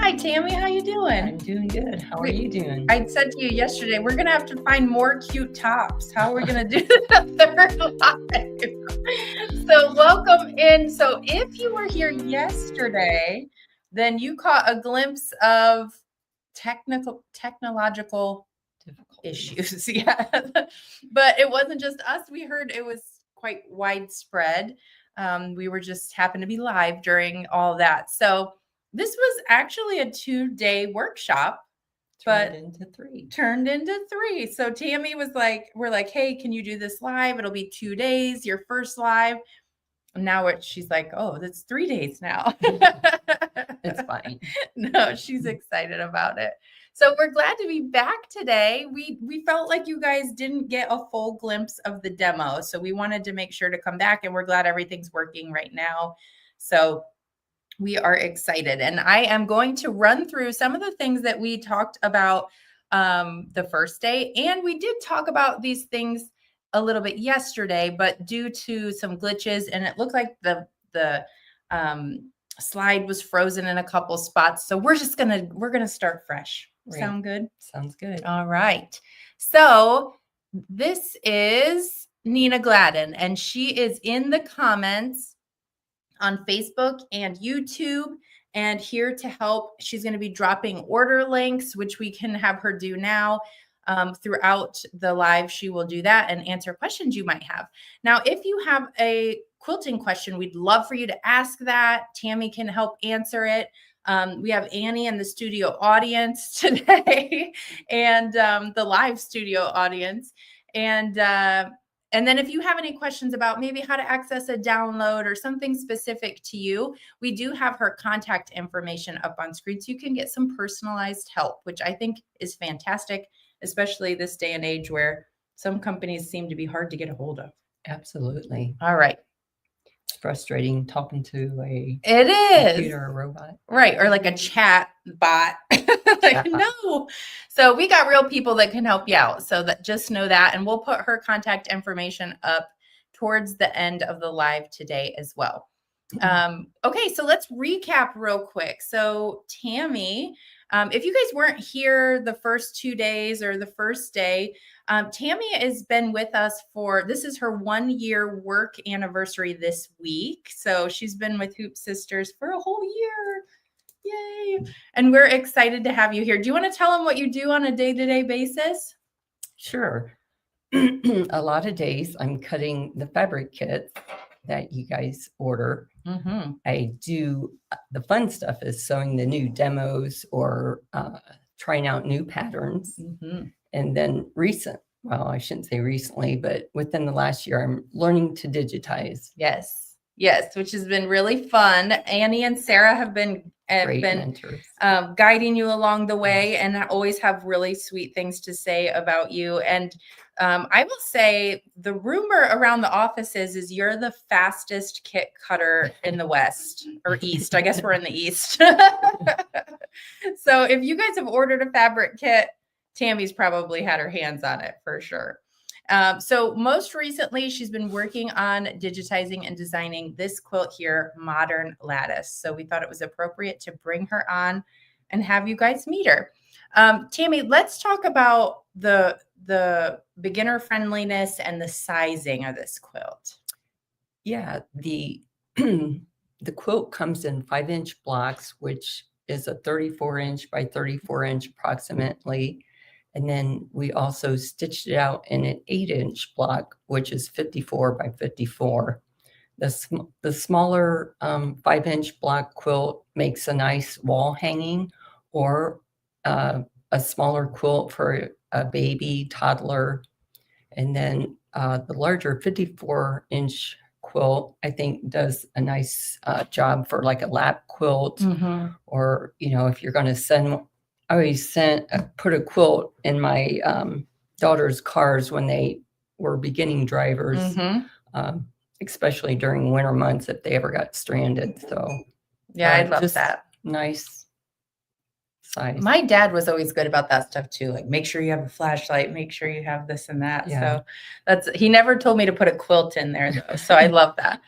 Hi, Tammy. How you doing? I'm doing good. How are you doing? I said to you yesterday, we're going to have to find more cute tops. How are we going to do the third live? So welcome in. So if you were here yesterday, then you caught a glimpse of technological issues. Yeah. But it wasn't just us. We heard it was quite widespread. We were just happened to be live during all that. So this was actually a 2-day workshop, Turned into three. So Tammy was like, we're like, hey, can you do this live? It'll be 2 days, your first live. And now she's like, oh, that's 3 days now. It's fine. No, she's excited about it. So we're glad to be back today. We felt like you guys didn't get a full glimpse of the demo. So we wanted to make sure to come back, and we're glad everything's working right now. So we are excited. And I am going to run through some of the things that we talked about the first day. And we did talk about these things a little bit yesterday, but due to some glitches, and it looked like the slide was frozen in a couple spots. So we're gonna start fresh. Right. Sound good? Sounds good. All right. So this is Nina Gladden, and she is in the comments on Facebook and YouTube, and here to help. She's going to be dropping order links, which we can have her do now. Throughout the live, she will do that and answer questions you might have. Now, if you have a quilting question, we'd love for you to ask that. Tammy can help answer it. We have Annie in the studio audience today and the live studio audience. And then if you have any questions about maybe how to access a download or something specific to you, we do have her contact information up on screen so you can get some personalized help, which I think is fantastic, especially this day and age where some companies seem to be hard to get a hold of. Absolutely. All right. It's frustrating talking to a computer or a robot. Right. Or like a chat bot. Like, no. So we got real people that can help you out. So that just know that. And we'll put her contact information up towards the end of the live today as well. Okay, so let's recap real quick. So Tammy, if you guys weren't here the first 2 days or the first day, Tammy has been with us this is her 1-year work anniversary this week. So she's been with Hoop Sisters for a whole year. Yay. And we're excited to have you here. Do you want to tell them what you do on a day-to-day basis? Sure. A lot of days I'm cutting the fabric kits that you guys order. Mm-hmm. I do the fun stuff is sewing the new demos or trying out new patterns. Mm-hmm. And then I shouldn't say recently, but within the last year, I'm learning to digitize. Yes, which has been really fun. Annie and Sarah have been mentors. Guiding you along the way, and I always have really sweet things to say about you. And I will say the rumor around the office is you're the fastest kit cutter in the West or East. I guess we're in the East. So if you guys have ordered a fabric kit, Tammy's probably had her hands on it for sure. So most recently, she's been working on digitizing and designing this quilt here, Modern Lattice. So we thought it was appropriate to bring her on and have you guys meet her. Tammy, let's talk about the beginner friendliness and the sizing of this quilt. Yeah, the quilt comes in 5-inch blocks, which is a 34-inch by 34-inch approximately. And then we also stitched it out in an 8-inch block, which is 54 by 54. The smaller 5-inch block quilt makes a nice wall hanging, or a smaller quilt for a baby, toddler. And then the larger 54-inch quilt, I think, does a nice job for like a lap quilt, mm-hmm. or, if you're going to send. I always put a quilt in my daughter's cars when they were beginning drivers, mm-hmm. Especially during winter months if they ever got stranded. So yeah, I love that. Nice size. My dad was always good about that stuff too. Like, make sure you have a flashlight, make sure you have this and that. Yeah. So he never told me to put a quilt in there though. So I love that.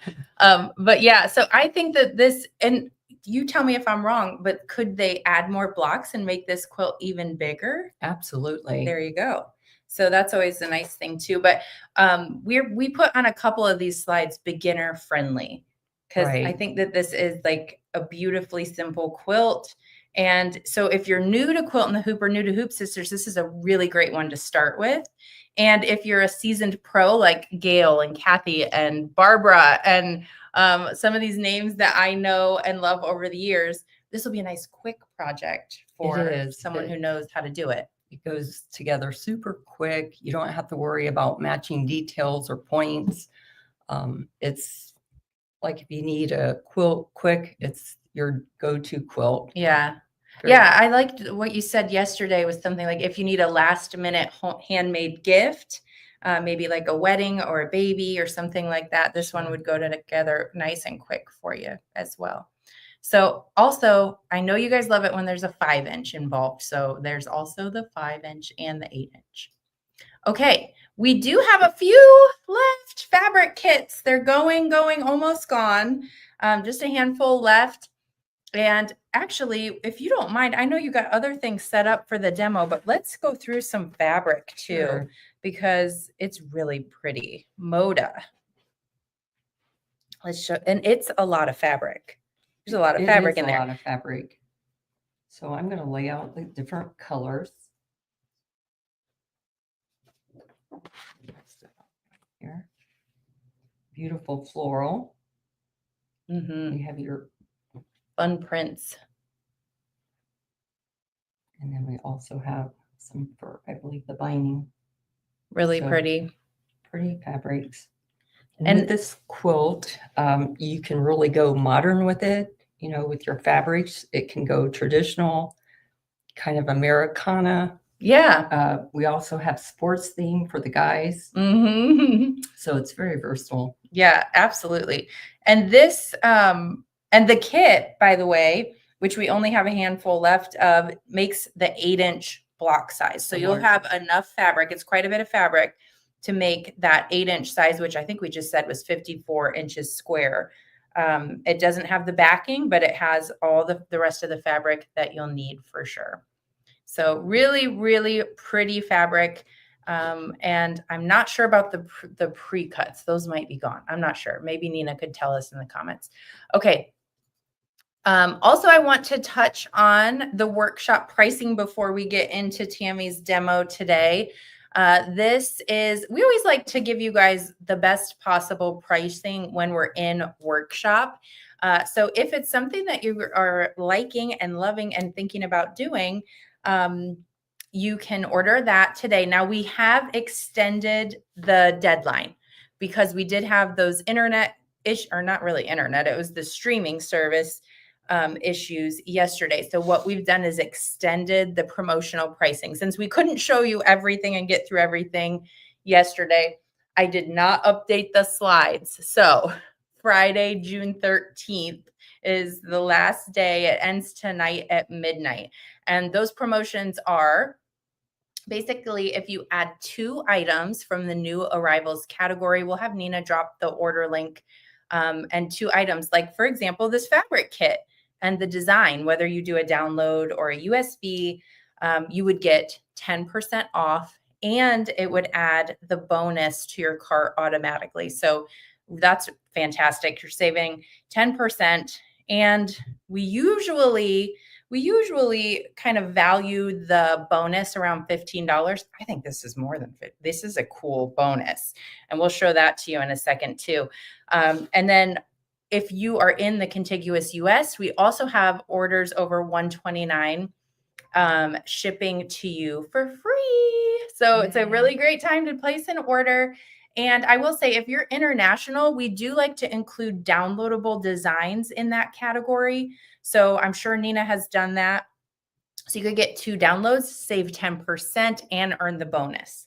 But yeah, so I think that this, and you tell me if I'm wrong, but could they add more blocks and make this quilt even bigger? Absolutely. There you go. So that's always a nice thing too. But we put on a couple of these slides beginner friendly, because I Right. think that this is like a beautifully simple quilt. And so if you're new to Quilt and the Hoop or new to Hoop Sisters, this is a really great one to start with. And if you're a seasoned pro like Gail and Kathy and Barbara and some of these names that I know and love over the years, this will be a nice quick project for someone who knows how to do it. It goes together super quick. You don't have to worry about matching details or points. It's like if you need a quilt quick, it's your go-to quilt. Yeah. Yeah, I liked what you said yesterday with something like if you need a last minute handmade gift, maybe like a wedding or a baby or something like that, this one would go together nice and quick for you as well. So also, I know you guys love it when there's a 5-inch involved. So there's also the 5-inch and the 8-inch. Okay, we do have a few left fabric kits. They're going, almost gone. Just a handful left. And actually, if you don't mind, I know you got other things set up for the demo, but let's go through some fabric too, because it's really pretty. Moda. Let's show, and it's a lot of fabric. There's a lot of fabric in there. A lot of fabric. So I'm going to lay out the different colors. Here. Beautiful floral. You have your fun prints. And then we also have some for, I believe, the binding. Really pretty. Pretty fabrics. And with this quilt, you can really go modern with it. You know, with your fabrics, it can go traditional, kind of Americana. Yeah. We also have sports theme for the guys. So it's very versatile. Yeah, absolutely. And this, and the kit, by the way, which we only have a handful left of, makes the 8-inch block size. So you'll have enough fabric. It's quite a bit of fabric to make that 8-inch size, which I think we just said was 54 inches square. It doesn't have the backing, but it has all the rest of the fabric that you'll need for sure. So really, really pretty fabric. And I'm not sure about the pre-cuts. Those might be gone. I'm not sure. Maybe Nina could tell us in the comments. Okay. Also, I want to touch on the workshop pricing before we get into Tammy's demo today. We always like to give you guys the best possible pricing when we're in workshop. So if it's something that you are liking and loving and thinking about doing, you can order that today. Now we have extended the deadline because we did have those or not really internet, it was the streaming service issues yesterday. So what we've done is extended the promotional pricing. Since we couldn't show you everything and get through everything yesterday, I did not update the slides. So Friday, June 13th is the last day. It ends tonight at midnight. And those promotions are basically if you add 2 items from the new arrivals category, we'll have Nina drop the order link, and 2 items, like for example, this fabric kit and the design, whether you do a download or a USB, you would get 10% off, and it would add the bonus to your cart automatically. So that's fantastic. You're saving 10%. And we usually kind of value the bonus around $15. I think this is more than $15. This is a cool bonus. And we'll show that to you in a second too. And then if you are in the contiguous US, we also have orders over $129 shipping to you for free. So it's a really great time to place an order. And I will say, if you're international, we do like to include downloadable designs in that category. So I'm sure Nina has done that. So you could get 2 downloads, save 10%, and earn the bonus.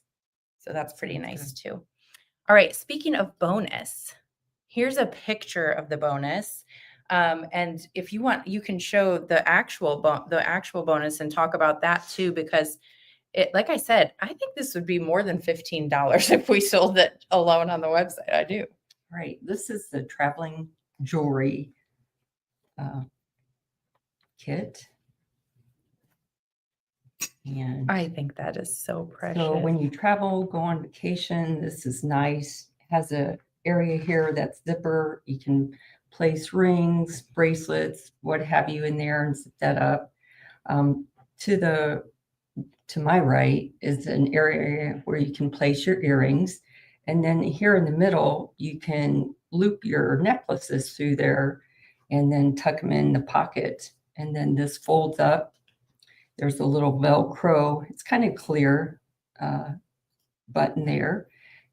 So that's pretty nice too. All right, speaking of bonus, here's a picture of the bonus. And if you want, you can show the actual bonus and talk about that too, because it, like I said, I think this would be more than $15 if we sold it alone on the website. I do. Right. This is the traveling jewelry kit. And I think that is so precious. so when you travel, go on vacation, this is nice. It has a area here that's zipper. You can place rings, bracelets, what have you in there and zip that up. To my right is an area where you can place your earrings. And then here in the middle, you can loop your necklaces through there and then tuck them in the pocket. And then this folds up. There's a little Velcro. It's kind of clear button there.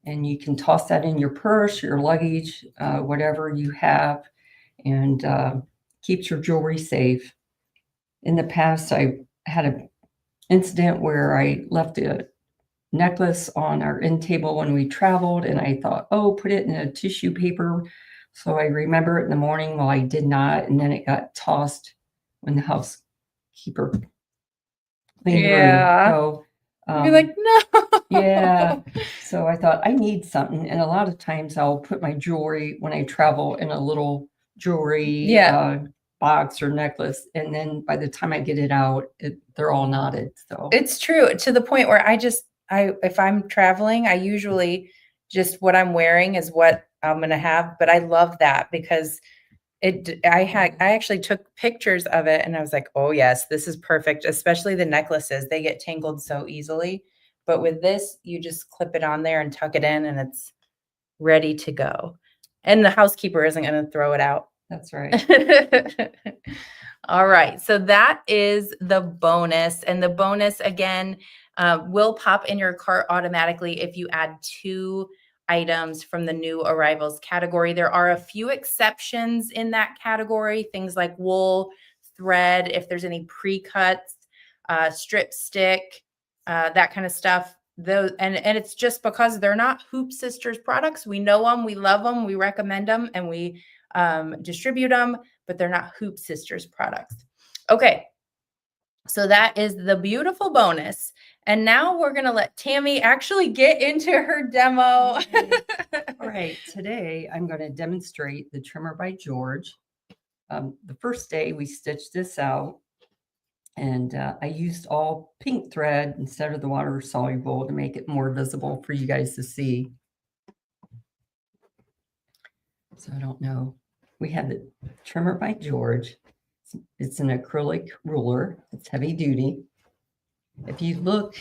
And you can toss that in your purse, your luggage, whatever you have, and keeps your jewelry safe. In the past, I had an incident where I left a necklace on our end table when we traveled, and I thought, oh, put it in a tissue paper. So I remember it in the morning. Well, I did not, and then it got tossed when the housekeeper cleaned the room. Yeah. So You're like, no. yeah. So I thought I need something, and a lot of times I'll put my jewelry when I travel in a little jewelry box or necklace, and then by the time I get it out, they're all knotted. So it's true, to the point where if I'm traveling, I usually just what I'm wearing is what I'm gonna have. But I love that because I actually took pictures of it and I was like, oh yes, this is perfect. Especially the necklaces, they get tangled so easily. But with this, you just clip it on there and tuck it in, and it's ready to go. And the housekeeper isn't going to throw it out. that's right. All right. So that is the bonus. And the bonus, again, will pop in your cart automatically if you add 2 items from the new arrivals category. There are a few exceptions in that category, things like wool, thread, if there's any pre-cuts, strip stick, that kind of stuff. Those and it's just because they're not Hoop Sisters products. We know them, we love them, we recommend them, and we distribute them, but they're not Hoop Sisters products. Okay, so that is the beautiful bonus. And now we're going to let Tammy actually get into her demo. All right, today I'm going to demonstrate the trimmer by George. The first day we stitched this out, and I used all pink thread instead of the water soluble to make it more visible for you guys to see. So I don't know. We have the trimmer by George. It's an acrylic ruler. It's heavy duty. If you look,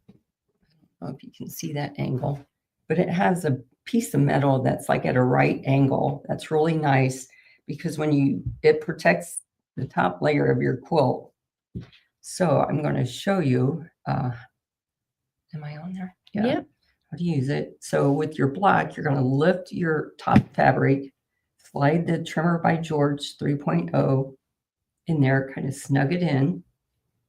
I don't know if you can see that angle, but it has a piece of metal that's like at a right angle. That's really nice because it protects the top layer of your quilt. So I'm going to show you, am I on there? Yeah. How to use it. So with your block, you're going to lift your top fabric, slide the trimmer by George 3.0 in there, kind of snug it in.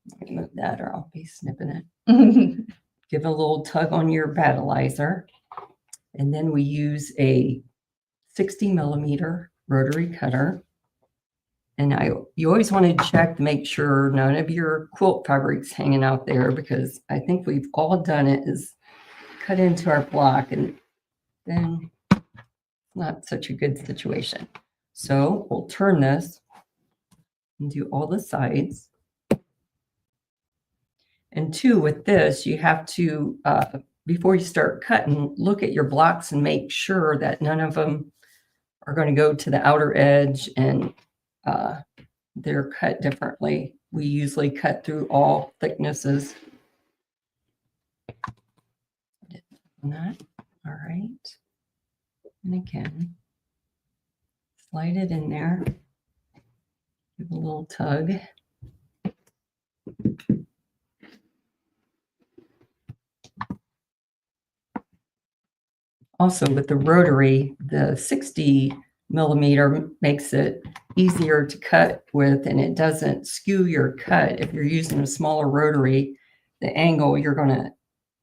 Let me move that or I'll be snipping it. Give a little tug on your battleizer. And then we use a 60 millimeter rotary cutter. And you always want to check to make sure none of your quilt fabric's hanging out there, because I think we've all done it, is cut into our block and then not such a good situation. So we'll turn this and do all the sides. And 2, with this, you have to, before you start cutting, look at your blocks and make sure that none of them are going to go to the outer edge and they're cut differently. We usually cut through all thicknesses. That. All right. And again, slide it in there. Give a little tug. Also, with the rotary, the 60 millimeter makes it easier to cut with, and it doesn't skew your cut. If you're using a smaller rotary, the angle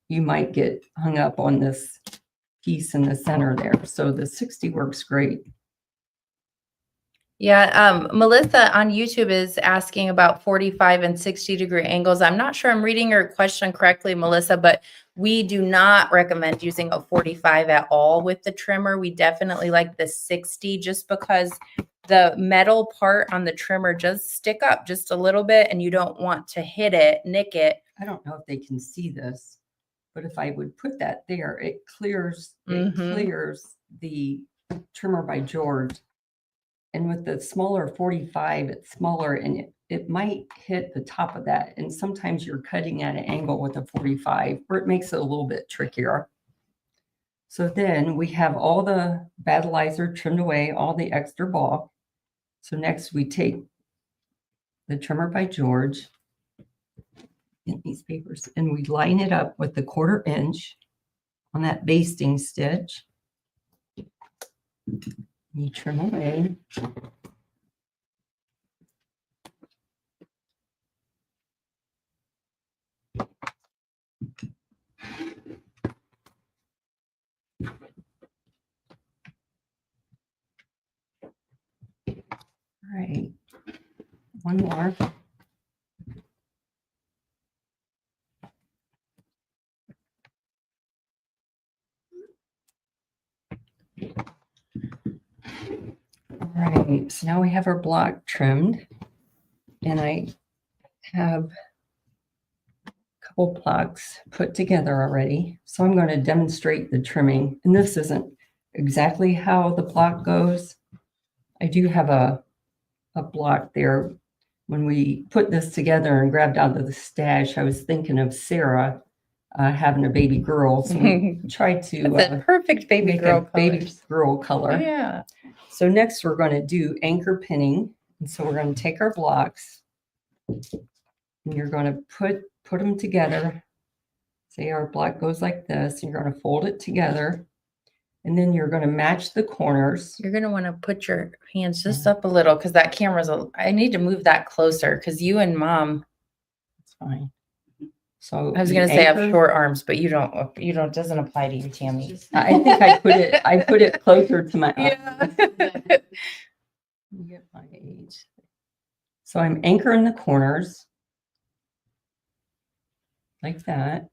you might get hung up on this piece in the center there. So the 60 works great. Yeah, Melissa on YouTube is asking about 45 and 60 degree angles. I'm not sure I'm reading your question correctly, Melissa, but we do not recommend using a 45 at all with the trimmer. We definitely like the 60 just because the metal part on the trimmer does stick up just a little bit, and you don't want to hit it, nick it. I don't know if they can see this, but if I would put that there, it clears the trimmer by George. And with the smaller 45, it's smaller and it might hit the top of that. And sometimes you're cutting at an angle with a 45, or it makes it a little bit trickier. So then we have all the battleizer trimmed away, all the extra bulk. So next we take the trimmer by George in these papers and we line it up with the 1/4 inch on that basting stitch. You trim away. All right, one more. All right, so now we have our block trimmed, and I have a couple blocks put together already. So I'm going to demonstrate the trimming, and this isn't exactly how the block goes. I do have a block there. When we put this together and grabbed out of the stash, I was thinking of Sarah having a baby girl. So we tried to That's a perfect baby make girl a baby colors. girl color. Yeah. So next we're going to do anchor pinning. And so we're going to take our blocks and you're going to put them together. Say our block goes like this, and you're going to fold it together. And then you're going to match the corners. You're going to want to put your hands just up a little because that camera's, I need to move that closer because you and Mom. That's fine. So I was going to say I have short arms, but you don't, doesn't apply to you, Tammy. I think I put it closer to my eyes. Yeah. You get my age. So I'm anchoring the corners like that.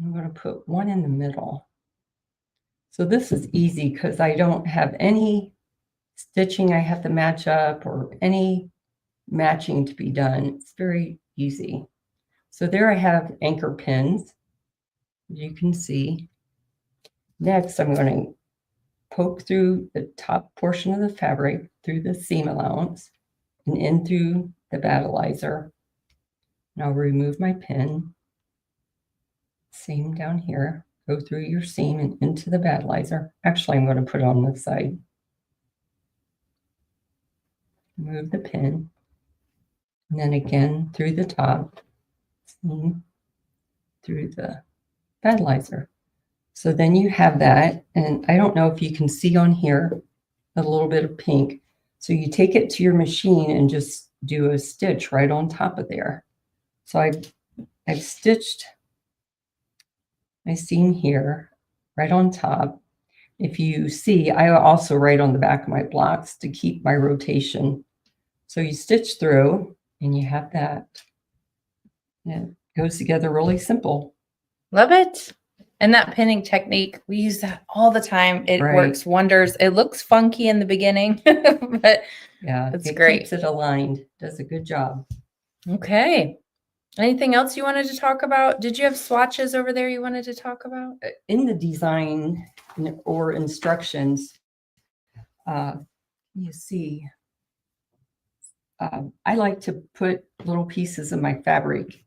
I'm going to put one in the middle. So this is easy because I don't have any stitching I have to match up or any matching to be done. It's very easy. So there I have anchor pins, you can see. Next, I'm going to poke through the top portion of the fabric through the seam allowance and in through the battleizer. And I'll remove my pin. Same down here. Go through your seam and into the battleizer. Actually, I'm going to put it on this side. Remove the pin. And then again through the top, seam, through the battleizer. So then you have that, and I don't know if you can see on here a little bit of pink. So you take it to your machine and just do a stitch right on top of there. So I've stitched my seam here right on top. If you see, I also write on the back of my blocks to keep my rotation. So you stitch through and you have that. And it goes together really simple. Love it. And that pinning technique, we use that all the time. It works wonders. It looks funky in the beginning, but yeah, it's great. Keeps it aligned. Does a good job. Okay. Anything else you wanted to talk about? Did you have swatches over there you wanted to talk about? In the design or instructions, you see, I like to put little pieces of my fabric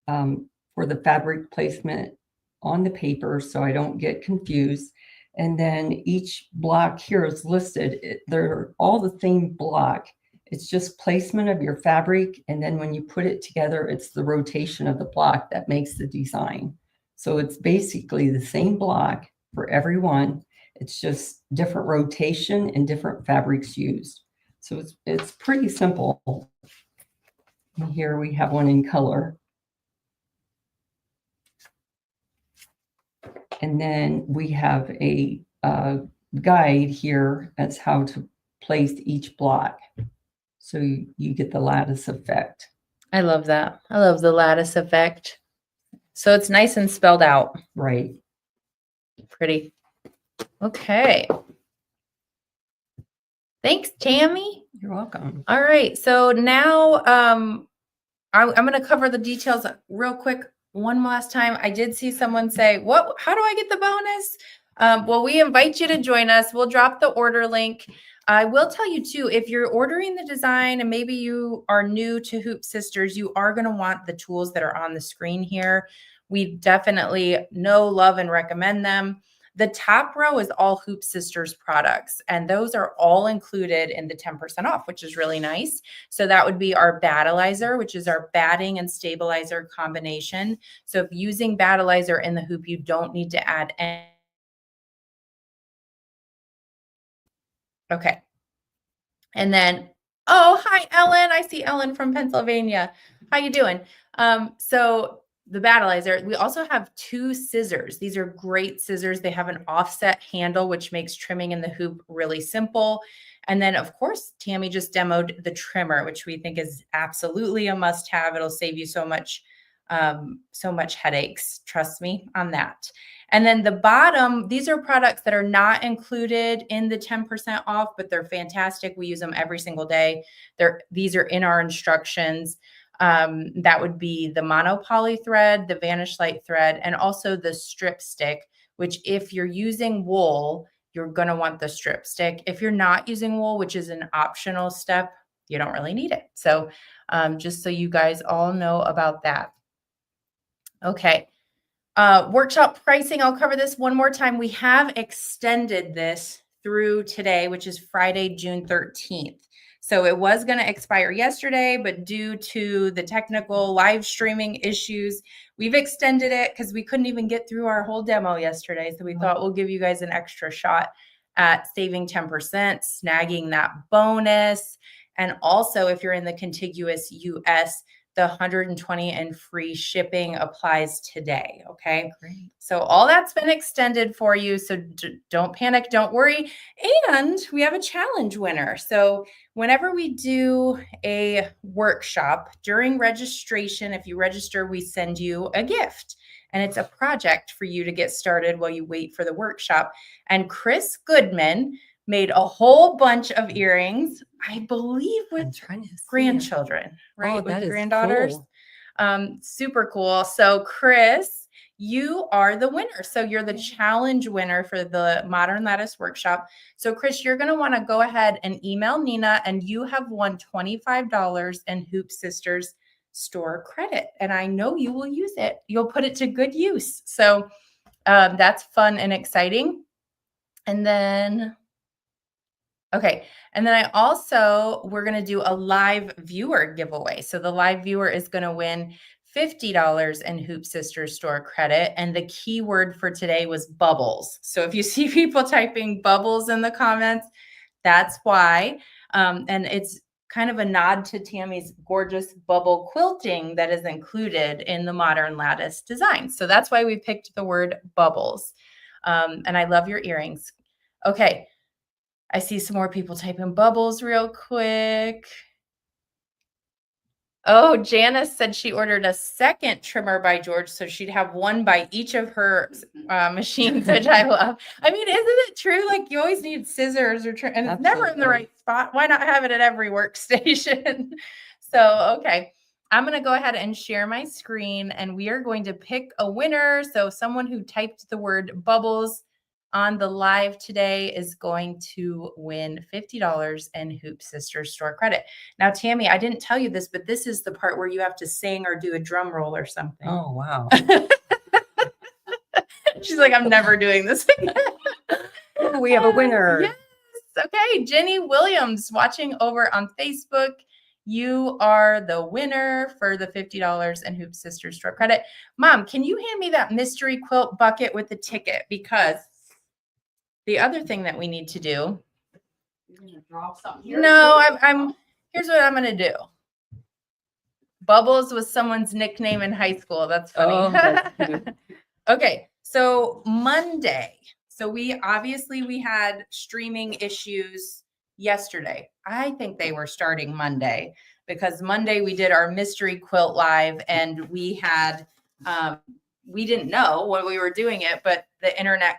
for the fabric placement on the paper so I don't get confused. And then each block here is listed. They're all the same block. It's just placement of your fabric. And then when you put it together, it's the rotation of the block that makes the design. So it's basically the same block for everyone. It's just different rotation and different fabrics used. So it's pretty simple. And here we have one in color. And then we have a guide here as how to place each block. So you get the lattice effect. I love that. I love the lattice effect. So it's nice and spelled out. Right. Pretty. Okay. Thanks, Tammy. You're welcome. All right. So now I'm going to cover the details real quick one last time. I did see someone say, how do I get the bonus? Well, we invite you to join us. We'll drop the order link. I will tell you too, if you're ordering the design and maybe you are new to Hoop Sisters, you are going to want the tools that are on the screen here. We definitely know, love, and recommend them. The top row is all Hoop Sisters products, and those are all included in the 10% off, which is really nice. So that would be our battleizer, which is our batting and stabilizer combination. So if using battleizer in the hoop, you don't need to add any. Okay. And then, oh, hi, Ellen. I see Ellen from Pennsylvania. How you doing? So the battleizer, we also have 2 scissors. These are great scissors. They have an offset handle, which makes trimming in the hoop really simple. And then, of course, Tammy just demoed the trimmer, which we think is absolutely a must-have. It'll save you so much headaches. Trust me on that. And then the bottom, these are products that are not included in the 10% off, but they're fantastic. We use them every single day. These are in our instructions. That would be the monopoly thread, the Vanish Light thread, and also the strip stick, which if you're using wool, you're going to want the strip stick. If you're not using wool, which is an optional step, you don't really need it. So just so you guys all know about that. Okay. Workshop pricing, I'll cover this one more time. We have extended this through today, which is Friday, June 13th. So it was going to expire yesterday, but due to the technical live streaming issues, we've extended it because we couldn't even get through our whole demo yesterday. So we thought we'll give you guys an extra shot at saving 10%, snagging that bonus. And also, if you're in the contiguous US, the 120 and free shipping applies today. Okay. Great. So all that's been extended for you. So don't panic, don't worry. And we have a challenge winner. So whenever we do a workshop during registration, if you register, we send you a gift. And it's a project for you to get started while you wait for the workshop. And Chris Goodman made a whole bunch of earrings, I believe, with grandchildren, right? Oh, that with is granddaughters. Cool. Super cool. So Chris, you are the winner. So you're the challenge winner for the Modern Lattice Workshop. So Chris, you're going to want to go ahead and email Nina, and you have won $25 in Hoop Sisters store credit. And I know you will use it. You'll put it to good use. So that's fun and exciting. And then okay. And then we're going to do a live viewer giveaway. So the live viewer is going to win $50 in Hoop Sisters store credit. And the keyword for today was bubbles. So if you see people typing bubbles in the comments, that's why. And it's kind of a nod to Tammy's gorgeous bubble quilting that is included in the Modern Lattice design. So that's why we picked the word bubbles. And I love your earrings. Okay. I see some more people typing bubbles real quick. Oh, Janice said she ordered a second trimmer by George, so she'd have one by each of her machines, which I love. I mean, isn't it true? Like you always need scissors and it's never in the right spot. Why not have it at every workstation? So, okay. I'm going to go ahead and share my screen, and we are going to pick a winner. So someone who typed the word bubbles on the live today is going to win $50 in Hoop Sisters store credit. Now, Tammy, I didn't tell you this, but this is the part where you have to sing or do a drum roll or something. Oh, wow. She's like, I'm never doing this again. We have a winner. Yes. Okay. Jenny Williams watching over on Facebook. You are the winner for the $50 in Hoop Sisters store credit. Mom, can you hand me that mystery quilt bucket with the ticket? Because the other thing that we need to do. You're gonna draw something here? No, here's what I'm gonna do. Bubbles was someone's nickname in high school. That's funny. Oh, that's cute. Okay, so Monday. So we had streaming issues yesterday. I think they were starting Monday because Monday we did our mystery quilt live, and we had we didn't know when we were doing it, but the internet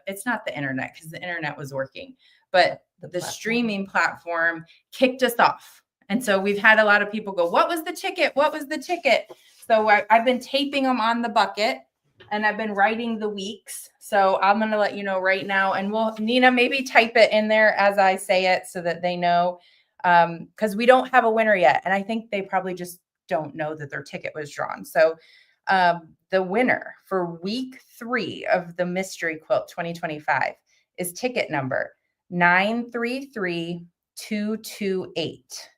it's not the internet because the internet was working, but the platform. streaming platform kicked us off. And so we've had a lot of people go, what was the ticket? What was the ticket? So I've been taping them on the bucket and I've been writing the weeks. So I'm going to let you know right now. And Nina, maybe type it in there as I say it so that they know, because we don't have a winner yet. And I think they probably just don't know that their ticket was drawn. So the winner for week 3 of the Mystery Quilt 2025 is ticket number 933228.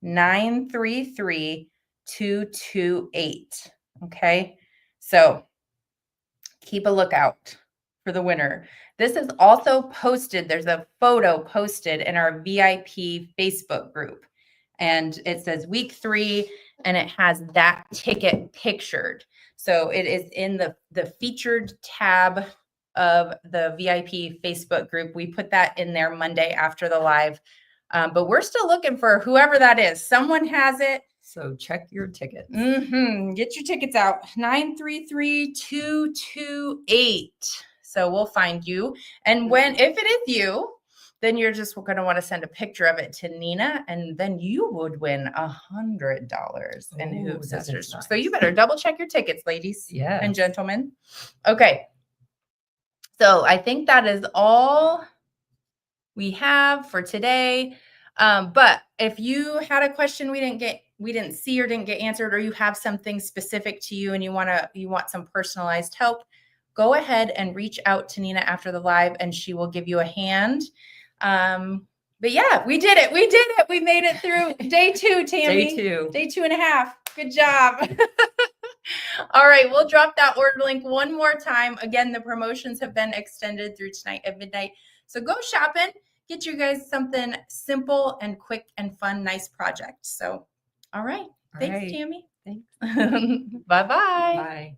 933228. Okay. So keep a lookout for the winner. This is also posted. There's a photo posted in our VIP Facebook group. And it says week 3, and it has that ticket pictured. So it is in the featured tab of the VIP Facebook group. We put that in there Monday after the live. But we're still looking for whoever that is. Someone has it. So check your tickets. Get your tickets out. 933228. So we'll find you. And if it is you, then you're just going to want to send a picture of it to Nina, and then you would win $100 in Hoop Sisters. Nice. So you better double check your tickets, ladies and gentlemen. Okay. So I think that is all we have for today. But if you had a question we didn't see or didn't get answered, or you have something specific to you and you want some personalized help, go ahead and reach out to Nina after the live and she will give you a hand. But yeah, we did it. We made it through day 2, Tammy. Day 2.5. Good job. All right, we'll drop that order link one more time. Again, the promotions have been extended through tonight at midnight. So go shopping. Get you guys something simple and quick and fun, nice project. So, all right. Thanks, Tammy. Thanks. Bye-bye. Bye.